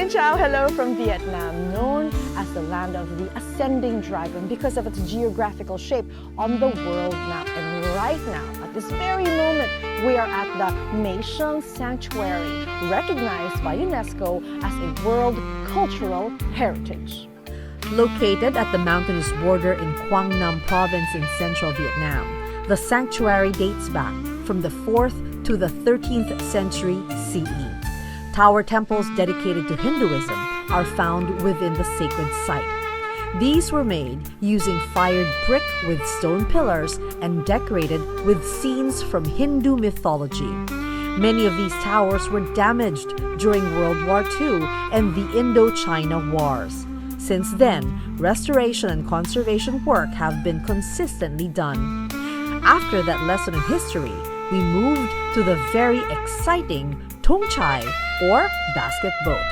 Xin chào, hello from Vietnam, known as the land of the ascending dragon because of its geographical shape on the world map. And right now, at this very moment, we are at the Mae Sheng Sanctuary, recognized by UNESCO as a World Cultural Heritage. Located at the mountainous border in Quang Nam province in central Vietnam, the sanctuary dates back from the 4th to the 13th century CE. Tower temples dedicated to Hinduism are found within the sacred site. These were made using fired brick with stone pillars and decorated with scenes from Hindu mythology. Many of these towers were damaged during World War II and the Indochina Wars. Since then, restoration and conservation work have been consistently done. After that lesson in history, we moved to the very exciting Tung Chai, or basket boat.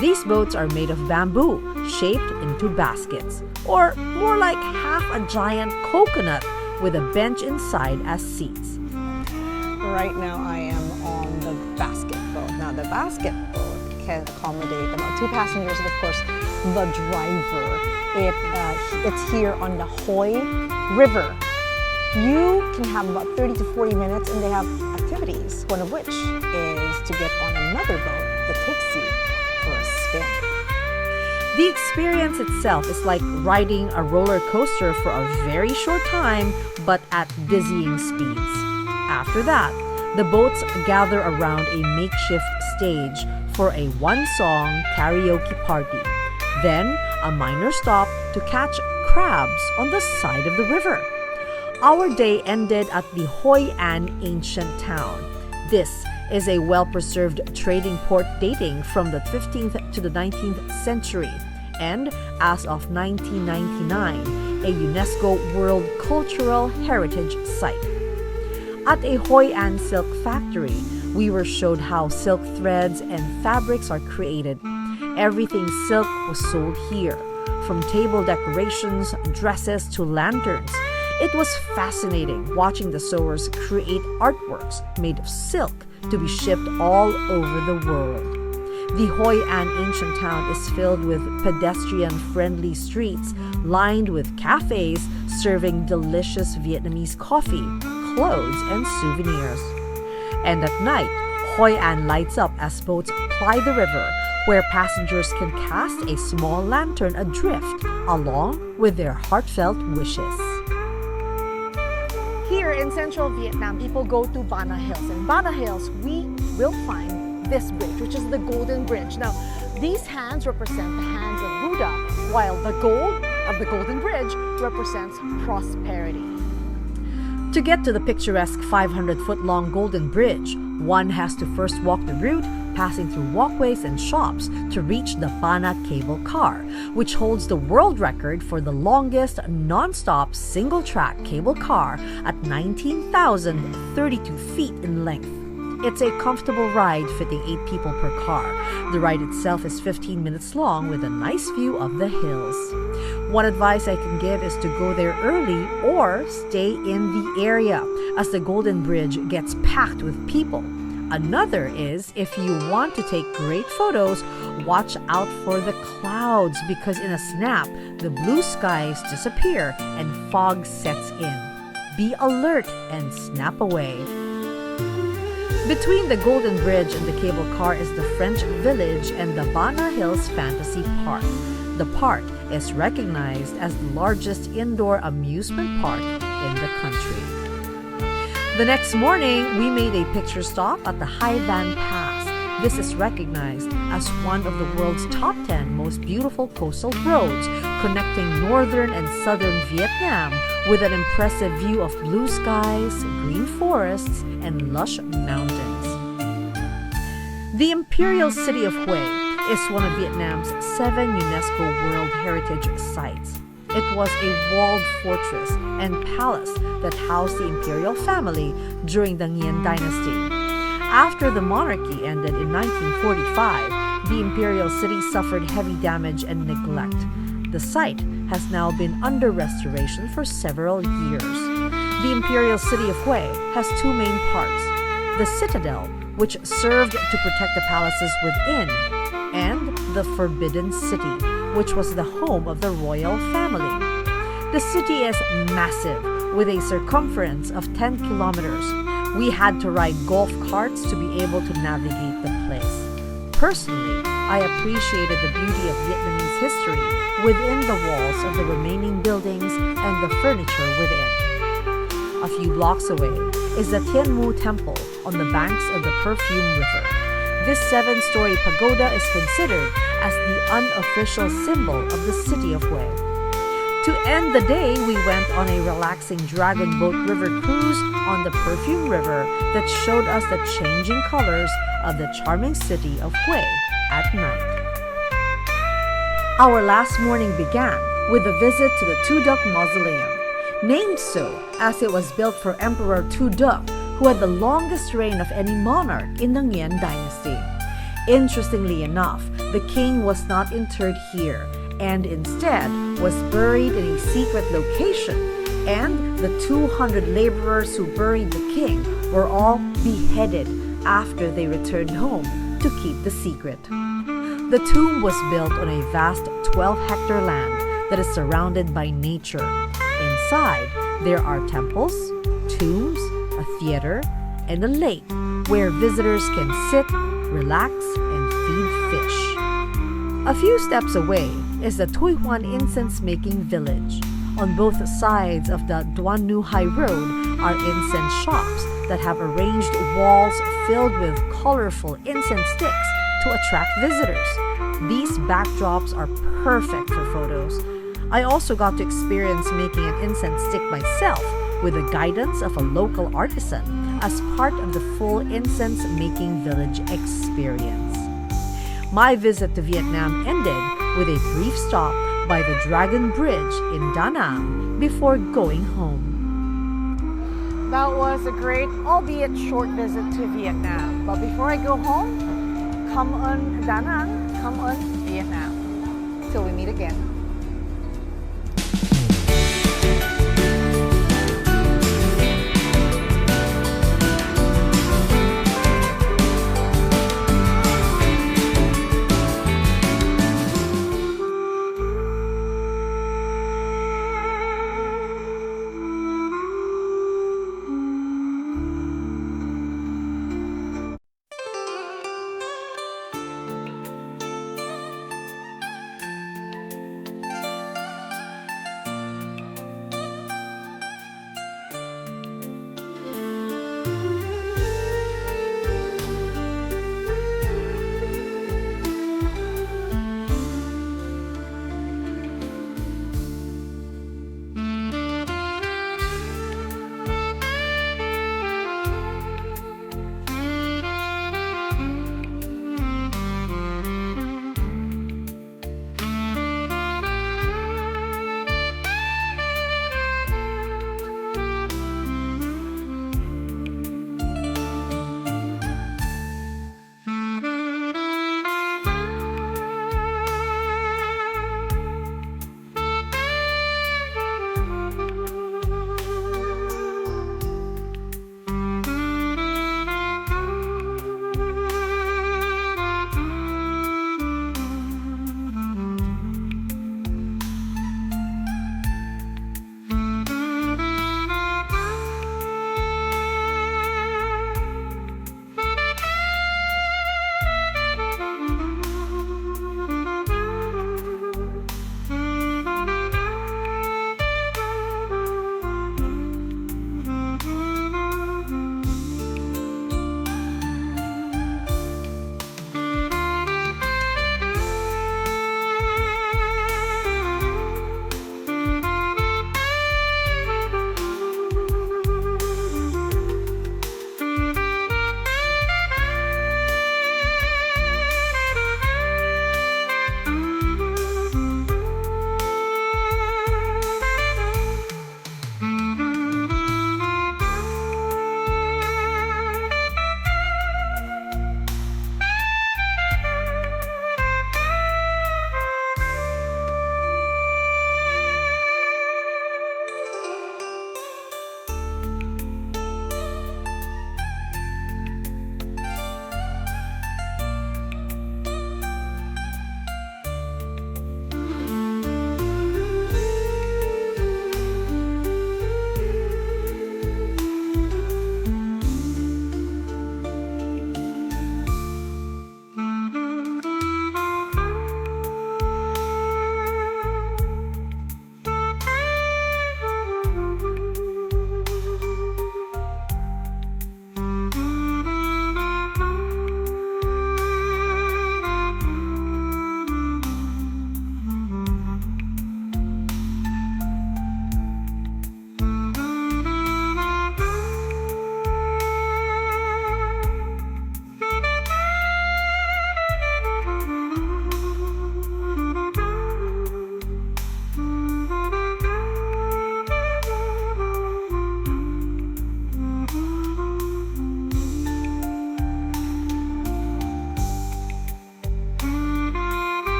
These boats are made of bamboo, shaped into baskets, or more like half a giant coconut with a bench inside as seats. Right now, I am on the basket boat. Now, the basket boat can accommodate about 2 passengers and, of course, the driver. It's here on the Hoi River. You can have about 30 to 40 minutes, and they have activities, one of which is to get on another boat that takes you for a spin. The experience itself is like riding a roller coaster for a very short time, but at dizzying speeds. After that, the boats gather around a makeshift stage for a one-song karaoke party. Then, a minor stop to catch crabs on the side of the river. Our day ended at the Hoi An ancient town. This is a well-preserved trading port dating from the 15th to the 19th century and, as of 1999, a UNESCO World Cultural Heritage Site. At a Hoi An silk factory, we were showed how silk threads and fabrics are created. Everything silk was sold here, from table decorations, dresses to lanterns. It was fascinating watching the sewers create artworks made of silk to be shipped all over the world. The Hoi An ancient town is filled with pedestrian-friendly streets lined with cafes serving delicious Vietnamese coffee, clothes, and souvenirs. And at night, Hoi An lights up as boats ply the river, where passengers can cast a small lantern adrift along with their heartfelt wishes. Here in central Vietnam, people go to Bana Hills. In Bana Hills, we will find this bridge, which is the Golden Bridge. Now, these hands represent the hands of Buddha, while the gold of the Golden Bridge represents prosperity. To get to the picturesque 500-foot-long Golden Bridge, one has to first walk the route, passing through walkways and shops to reach the Bana cable car, which holds the world record for the longest non-stop single-track cable car at 19,032 feet in length. It's a comfortable ride fitting 8 people per car. The ride itself is 15 minutes long with a nice view of the hills. One advice I can give is to go there early or stay in the area, as the Golden Bridge gets packed with people. Another is, if you want to take great photos, watch out for the clouds because in a snap, the blue skies disappear and fog sets in. Be alert and snap away. Between the Golden Bridge and the cable car is the French Village and the Bana Hills Fantasy Park. The park is recognized as the largest indoor amusement park in the country. The next morning, we made a picture stop at the Hai Van Pass. This is recognized as one of the world's top 10 most beautiful coastal roads, connecting northern and southern Vietnam with an impressive view of blue skies, green forests, and lush mountains. The Imperial City of Hue is one of Vietnam's 7 UNESCO World Heritage Sites. It was a walled fortress and palace that housed the imperial family during the Nguyen dynasty. After the monarchy ended in 1945, the imperial city suffered heavy damage and neglect. The site has now been under restoration for several years. The imperial city of Hue has 2 main parts: the citadel, which served to protect the palaces within, and the Forbidden City, which was the home of the royal family. The city is massive, with a circumference of 10 kilometers. We had to ride golf carts to be able to navigate the place. Personally, I appreciated the beauty of Vietnamese history within the walls of the remaining buildings and the furniture within. A few blocks away is the Tien Mu Temple on the banks of the Perfume River. This 7-story pagoda is considered as the unofficial symbol of the city of Hue. To end the day, we went on a relaxing dragon boat river cruise on the Perfume River that showed us the changing colors of the charming city of Hue at night. Our last morning began with a visit to the Tu Duc Mausoleum, named so as it was built for Emperor Tu Duc, who had the longest reign of any monarch in the Nguyen dynasty. Interestingly enough, the king was not interred here, and instead was buried in a secret location, and the 200 laborers who buried the king were all beheaded after they returned home to keep the secret. The tomb was built on a vast 12-hectare land that is surrounded by nature. Inside, there are temples, tombs, a theater, and a lake where visitors can sit, relax, and feed fish. A few steps away is the Tuy Hoan incense-making village. On both sides of the Duan Nu Hai Road are incense shops that have arranged walls filled with colorful incense sticks to attract visitors. These backdrops are perfect for photos. I also got to experience making an incense stick myself with the guidance of a local artisan as part of the full incense-making village experience. My visit to Vietnam ended with a brief stop by the Dragon Bridge in Da Nang before going home. That was a great, albeit short visit to Vietnam. But before I go home, come on Da Nang, come on Vietnam. Till we meet again.